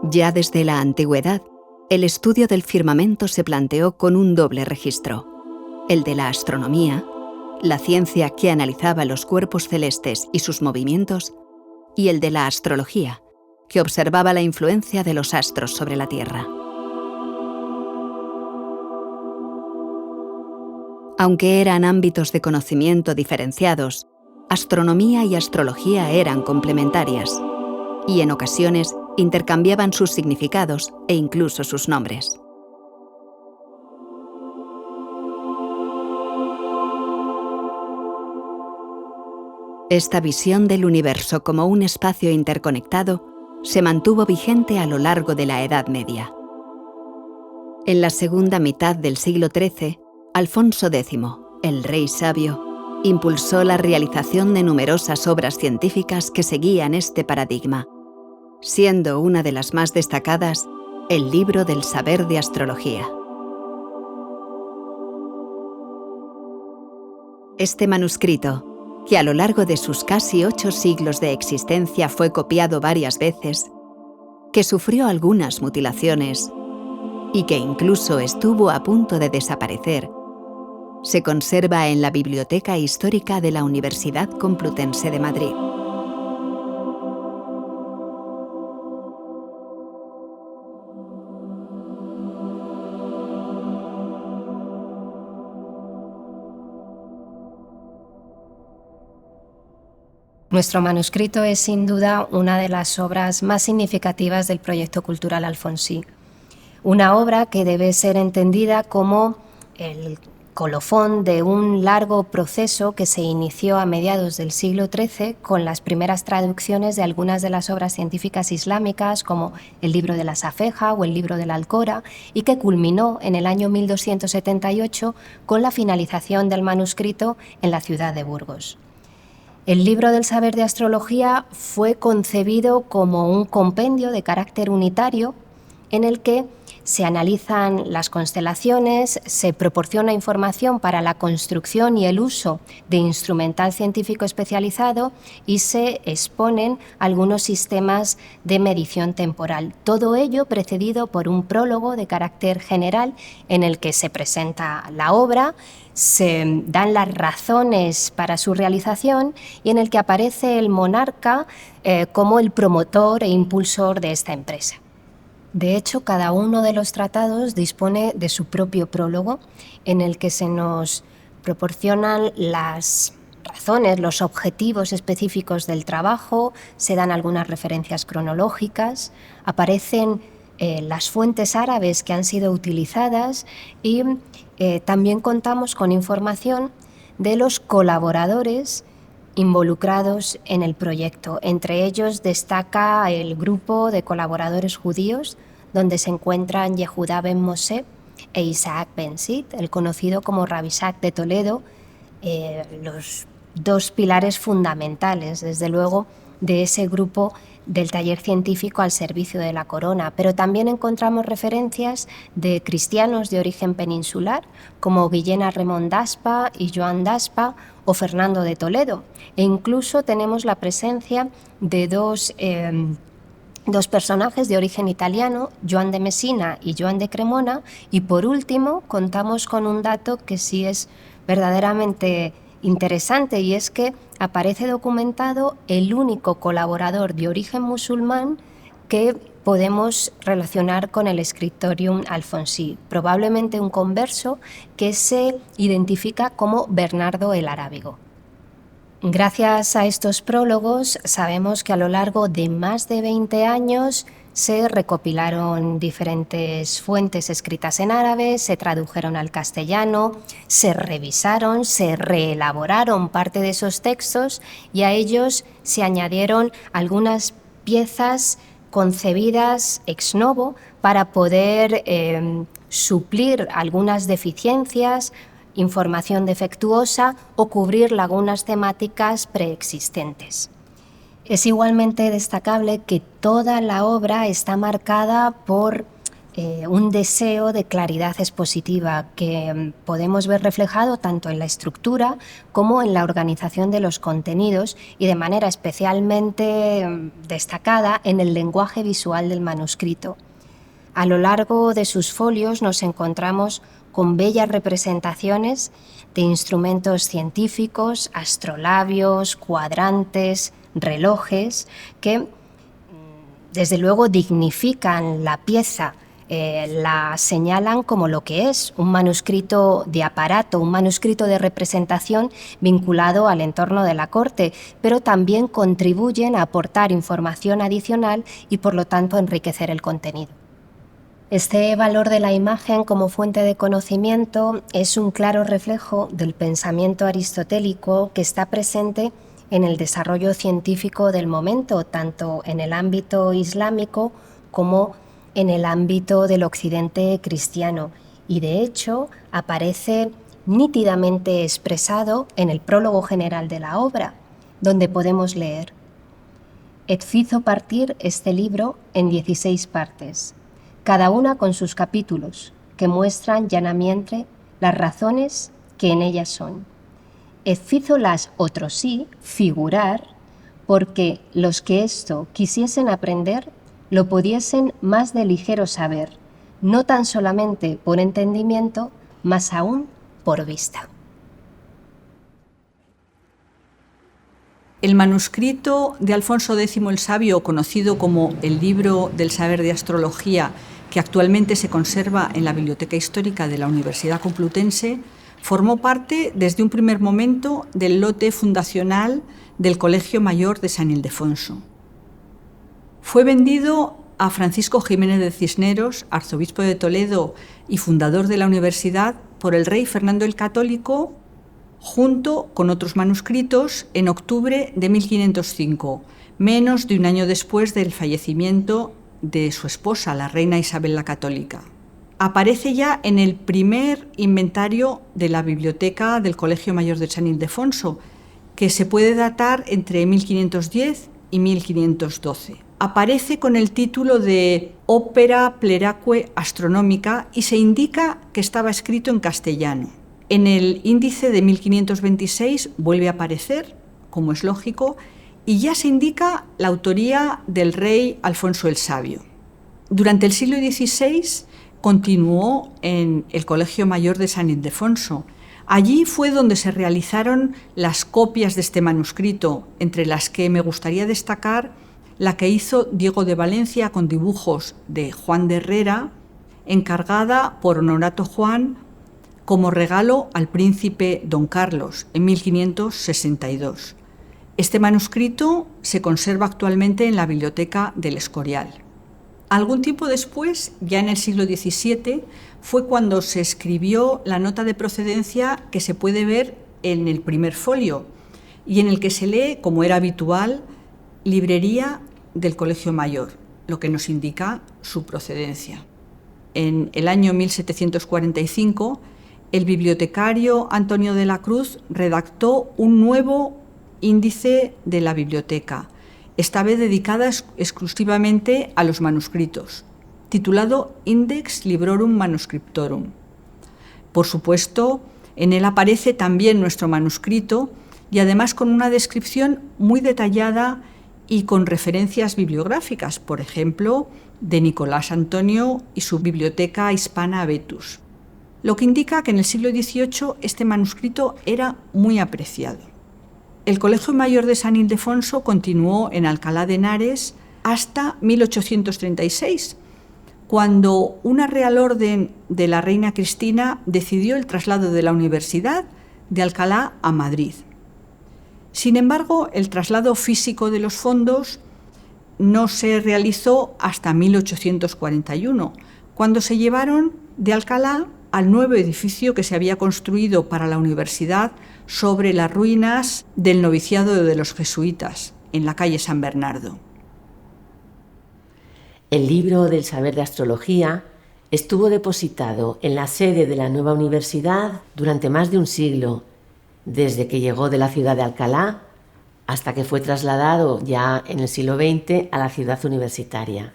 Ya desde la antigüedad, el estudio del firmamento se planteó con un doble registro: el de la astronomía, la ciencia que analizaba los cuerpos celestes y sus movimientos, y el de la astrología, que observaba la influencia de los astros sobre la Tierra. Aunque eran ámbitos de conocimiento diferenciados, astronomía y astrología eran complementarias, y en ocasiones intercambiaban sus significados e incluso sus nombres. Esta visión del universo como un espacio interconectado se mantuvo vigente a lo largo de la Edad Media. En la segunda mitad del siglo XIII, Alfonso X, el rey sabio, impulsó la realización de numerosas obras científicas que seguían este paradigma, siendo una de las más destacadas el Libro del Saber de Astrología. Este manuscrito, que a lo largo de sus casi 8 siglos de existencia fue copiado varias veces, que sufrió algunas mutilaciones y que incluso estuvo a punto de desaparecer, se conserva en la Biblioteca Histórica de la Universidad Complutense de Madrid. Nuestro manuscrito es sin duda una de las obras más significativas del proyecto cultural alfonsí. Una obra que debe ser entendida como el colofón de un largo proceso que se inició a mediados del siglo XIII con las primeras traducciones de algunas de las obras científicas islámicas, como el libro de la Safeja o el libro de la Alcora, y que culminó en el año 1278 con la finalización del manuscrito en la ciudad de Burgos. El libro del saber de astrología fue concebido como un compendio de carácter unitario en el que se analizan las constelaciones, se proporciona información para la construcción y el uso de instrumental científico especializado y se exponen algunos sistemas de medición temporal. Todo ello precedido por un prólogo de carácter general en el que se presenta la obra, se dan las razones para su realización y en el que aparece el monarca como el promotor e impulsor de esta empresa. De hecho, cada uno de los tratados dispone de su propio prólogo en el que se nos proporcionan las razones, los objetivos específicos del trabajo, se dan algunas referencias cronológicas, aparecen las fuentes árabes que han sido utilizadas y también contamos con información de los colaboradores involucrados en el proyecto. Entre ellos destaca el grupo de colaboradores judíos, donde se encuentran Yehudá ben Moshe e Isaac ben Sid, el conocido como Rabbi Isaac de Toledo, los dos pilares fundamentales, desde luego, de ese grupo del taller científico al servicio de la corona. Pero también encontramos referencias de cristianos de origen peninsular, como Guillena Remón d'Aspa y Joan d'Aspa o Fernando de Toledo. E incluso tenemos la presencia de dos personajes de origen italiano, Joan de Messina y Joan de Cremona, y por último contamos con un dato que sí es verdaderamente interesante, y es que aparece documentado el único colaborador de origen musulmán que podemos relacionar con el Scriptorium Alfonsí, probablemente un converso que se identifica como Bernardo el Arábigo. Gracias a estos prólogos sabemos que a lo largo de más de 20 años se recopilaron diferentes fuentes escritas en árabe, se tradujeron al castellano, se revisaron, se reelaboraron parte de esos textos y a ellos se añadieron algunas piezas concebidas ex novo para poder suplir algunas deficiencias, información defectuosa o cubrir lagunas temáticas preexistentes. Es igualmente destacable que toda la obra está marcada por un deseo de claridad expositiva que podemos ver reflejado tanto en la estructura como en la organización de los contenidos y de manera especialmente destacada en el lenguaje visual del manuscrito. A lo largo de sus folios nos encontramos con bellas representaciones de instrumentos científicos, astrolabios, cuadrantes, relojes, que desde luego dignifican la pieza, la señalan como lo que es, un manuscrito de aparato, un manuscrito de representación vinculado al entorno de la corte, pero también contribuyen a aportar información adicional y por lo tanto enriquecer el contenido. Este valor de la imagen como fuente de conocimiento es un claro reflejo del pensamiento aristotélico que está presente en el desarrollo científico del momento, tanto en el ámbito islámico como en el ámbito del occidente cristiano, y de hecho aparece nítidamente expresado en el prólogo general de la obra, donde podemos leer: «Et fizo partir este libro en 16 partes, cada una con sus capítulos, que muestran llanamente las razones que en ellas son. Et fízolas otros sí figurar, porque los que esto quisiesen aprender lo pudiesen más de ligero saber, no tan solamente por entendimiento, mas aún por vista». El manuscrito de Alfonso X el Sabio, conocido como el Libro del Saber de Astrología, que actualmente se conserva en la Biblioteca Histórica de la Universidad Complutense, formó parte desde un primer momento del lote fundacional del Colegio Mayor de San Ildefonso. Fue vendido a Francisco Jiménez de Cisneros, arzobispo de Toledo y fundador de la universidad, por el rey Fernando el Católico, junto con otros manuscritos, en octubre de 1505, menos de un año después del fallecimiento de su esposa, la reina Isabel la Católica. Aparece ya en el primer inventario de la biblioteca del Colegio Mayor de San Ildefonso, que se puede datar entre 1510 y 1512. Aparece con el título de Opera Pleraque Astronomica y se indica que estaba escrito en castellano. En el índice de 1526 vuelve a aparecer, como es lógico, y ya se indica la autoría del rey Alfonso el Sabio. Durante el siglo XVI continuó en el Colegio Mayor de San Ildefonso. Allí fue donde se realizaron las copias de este manuscrito, entre las que me gustaría destacar la que hizo Diego de Valencia con dibujos de Juan de Herrera, encargada por Honorato Juan como regalo al príncipe Don Carlos en 1562. Este manuscrito se conserva actualmente en la Biblioteca del Escorial. Algún tiempo después, ya en el siglo XVII, fue cuando se escribió la nota de procedencia que se puede ver en el primer folio y en el que se lee, como era habitual, Librería del Colegio Mayor, lo que nos indica su procedencia. En el año 1745, el bibliotecario Antonio de la Cruz redactó un nuevo índice de la biblioteca, esta vez dedicada exclusivamente a los manuscritos, titulado Index Librorum Manuscriptorum. Por supuesto, en él aparece también nuestro manuscrito y además con una descripción muy detallada y con referencias bibliográficas, por ejemplo, de Nicolás Antonio y su Biblioteca Hispana Vetus, lo que indica que en el siglo XVIII este manuscrito era muy apreciado. El Colegio Mayor de San Ildefonso continuó en Alcalá de Henares hasta 1836, cuando una real orden de la reina Cristina decidió el traslado de la universidad de Alcalá a Madrid. Sin embargo, el traslado físico de los fondos no se realizó hasta 1841, cuando se llevaron de Alcalá al nuevo edificio que se había construido para la universidad sobre las ruinas del noviciado de los jesuitas, en la calle San Bernardo. El libro del saber de astrología estuvo depositado en la sede de la nueva universidad durante más de un siglo, desde que llegó de la ciudad de Alcalá hasta que fue trasladado ya en el siglo XX a la ciudad universitaria.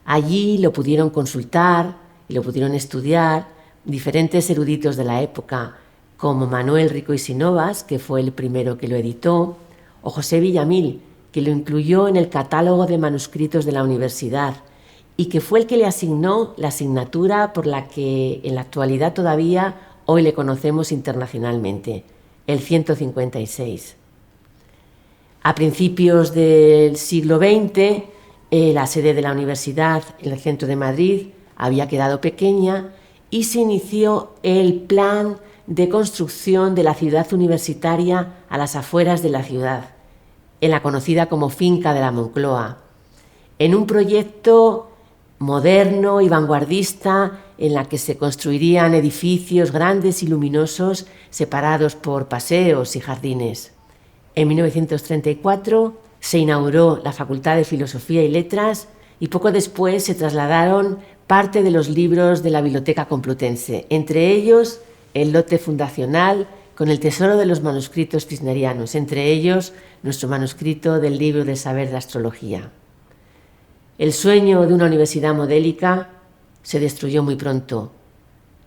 Allí lo pudieron consultar y lo pudieron estudiar diferentes eruditos de la época, como Manuel Rico y Sinovas, que fue el primero que lo editó, o José Villamil, que lo incluyó en el catálogo de manuscritos de la universidad y que fue el que le asignó la asignatura por la que en la actualidad todavía hoy le conocemos internacionalmente, el 156. A principios del siglo XX, la sede de la universidad en el centro de Madrid había quedado pequeña y se inició el plan de construcción de la ciudad universitaria a las afueras de la ciudad, en la conocida como Finca de la Moncloa, en un proyecto moderno y vanguardista en la que se construirían edificios grandes y luminosos separados por paseos y jardines. En 1934 se inauguró la Facultad de Filosofía y Letras y poco después se trasladaron parte de los libros de la Biblioteca Complutense, entre ellos el lote fundacional con el tesoro de los manuscritos cisnerianos, entre ellos nuestro manuscrito del libro del saber de astrología. El sueño de una universidad modélica se destruyó muy pronto.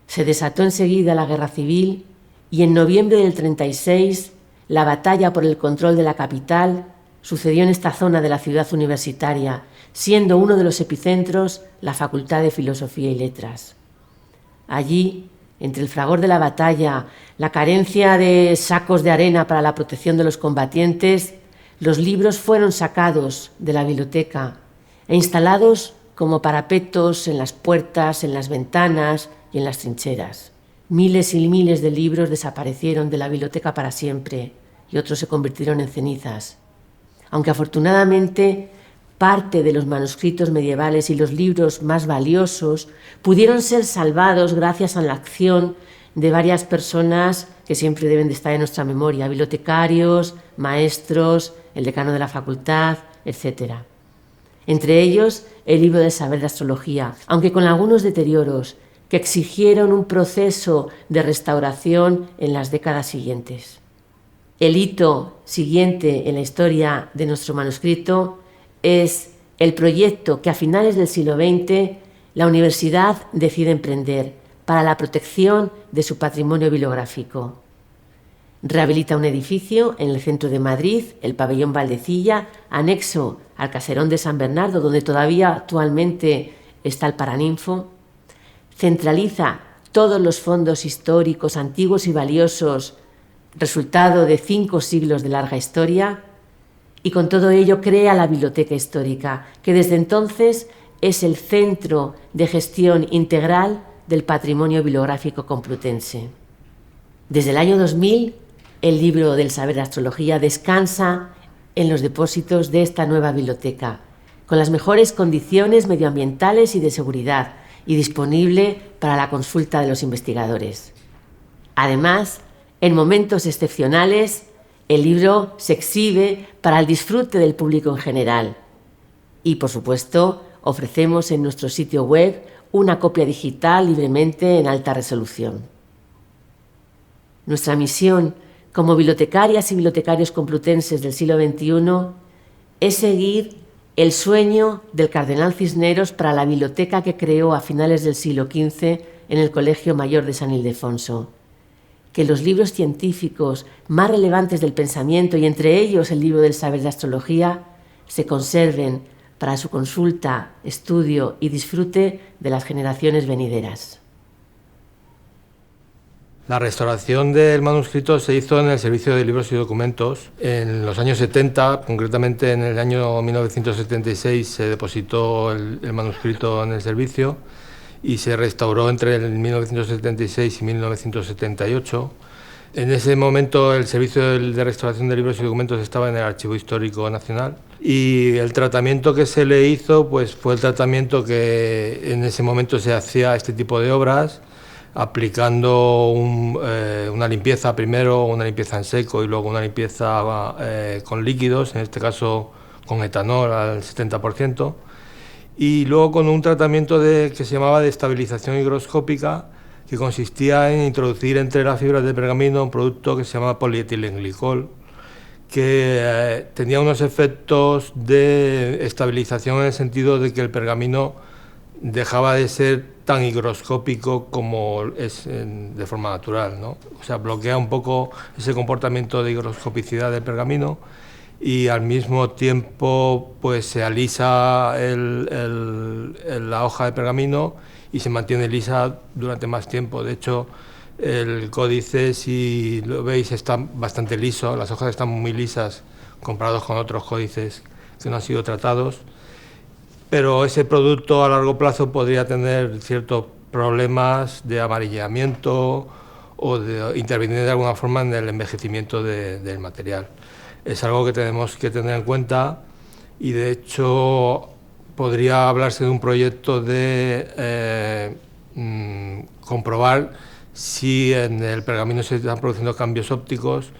Se desató enseguida la guerra civil y en noviembre del 36 la batalla por el control de la capital sucedió en esta zona de la ciudad universitaria, siendo uno de los epicentros la Facultad de Filosofía y Letras. Allí, entre el fragor de la batalla, la carencia de sacos de arena para la protección de los combatientes, los libros fueron sacados de la biblioteca e instalados como parapetos en las puertas, en las ventanas y en las trincheras. Miles y miles de libros desaparecieron de la biblioteca para siempre y otros se convirtieron en cenizas. Aunque afortunadamente parte de los manuscritos medievales y los libros más valiosos pudieron ser salvados gracias a la acción de varias personas que siempre deben de estar en nuestra memoria, bibliotecarios, maestros, el decano de la facultad, etc. Entre ellos, el libro del saber de astrología, aunque con algunos deterioros que exigieron un proceso de restauración en las décadas siguientes. El hito siguiente en la historia de nuestro manuscrito es el proyecto que a finales del siglo XX la universidad decide emprender para la protección de su patrimonio bibliográfico. Rehabilita un edificio en el centro de Madrid, el pabellón Valdecilla, anexo al caserón de San Bernardo, donde todavía actualmente está el Paraninfo. Centraliza todos los fondos históricos antiguos y valiosos, resultado de 5 siglos de larga historia, y con todo ello crea la Biblioteca Histórica, que desde entonces es el centro de gestión integral del patrimonio bibliográfico complutense. Desde el año 2000, el libro del saber de astrología descansa en los depósitos de esta nueva biblioteca, con las mejores condiciones medioambientales y de seguridad, y disponible para la consulta de los investigadores. Además, en momentos excepcionales, el libro se exhibe para el disfrute del público en general. Y, por supuesto, ofrecemos en nuestro sitio web una copia digital libremente en alta resolución. Nuestra misión como bibliotecarias y bibliotecarios complutenses del siglo XXI es seguir el sueño del cardenal Cisneros para la biblioteca que creó a finales del siglo XV en el Colegio Mayor de San Ildefonso. Que los libros científicos más relevantes del pensamiento, y entre ellos el libro del saber de astrología, se conserven para su consulta, estudio y disfrute de las generaciones venideras. La restauración del manuscrito se hizo en el Servicio de Libros y Documentos. En los años 70, concretamente en el año 1976, se depositó el manuscrito en el servicio y se restauró entre el 1976 y 1978. En ese momento el Servicio de Restauración de Libros y Documentos estaba en el Archivo Histórico Nacional y el tratamiento que se le hizo pues, fue el tratamiento que en ese momento se hacía a este tipo de obras, aplicando una limpieza primero, una limpieza en seco y luego una limpieza con líquidos, en este caso con etanol al 70%, y luego con un tratamiento que se llamaba de estabilización higroscópica, que consistía en introducir entre las fibras de pergamino un producto que se llama polietilenglicol, que tenía unos efectos de estabilización en el sentido de que el pergamino dejaba de ser tan higroscópico como es de forma natural, ¿no? O sea, bloquea un poco ese comportamiento de higroscopicidad del pergamino y al mismo tiempo pues se alisa la hoja de pergamino y se mantiene lisa durante más tiempo. De hecho, el códice, si lo veis, está bastante liso, las hojas están muy lisas comparados con otros códices que no han sido tratados, pero ese producto a largo plazo podría tener ciertos problemas de amarillamiento o de intervenir de alguna forma en el envejecimiento del material. Es algo que tenemos que tener en cuenta y de hecho podría hablarse de un proyecto de comprobar si en el pergamino se están produciendo cambios ópticos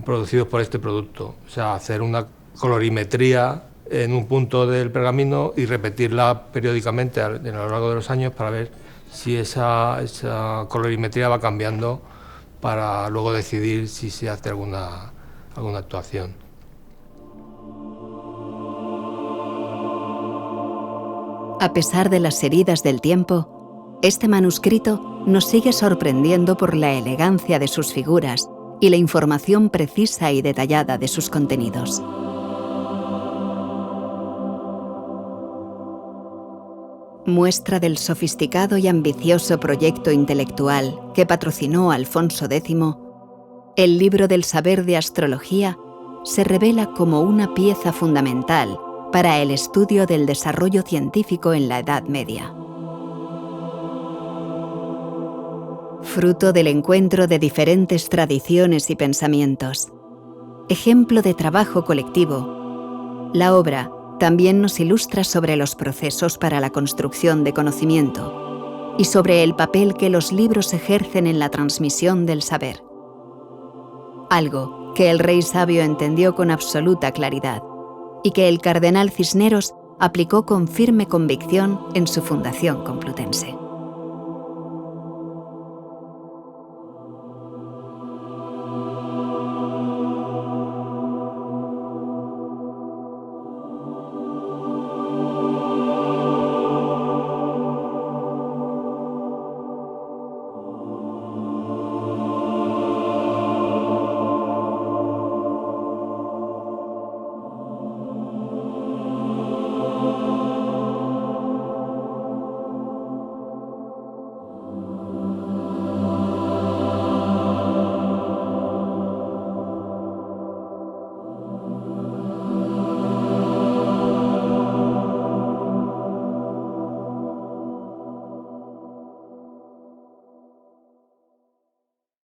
producidos por este producto. O sea, hacer una colorimetría en un punto del pergamino y repetirla periódicamente a lo largo de los años para ver si esa colorimetría va cambiando para luego decidir si se hace alguna actuación. A pesar de las heridas del tiempo, este manuscrito nos sigue sorprendiendo por la elegancia de sus figuras y la información precisa y detallada de sus contenidos. Muestra del sofisticado y ambicioso proyecto intelectual que patrocinó Alfonso X, el libro del saber de astrología se revela como una pieza fundamental para el estudio del desarrollo científico en la Edad Media. Fruto del encuentro de diferentes tradiciones y pensamientos, ejemplo de trabajo colectivo, la obra también nos ilustra sobre los procesos para la construcción de conocimiento y sobre el papel que los libros ejercen en la transmisión del saber. Algo que el rey sabio entendió con absoluta claridad y que el cardenal Cisneros aplicó con firme convicción en su Fundación Complutense.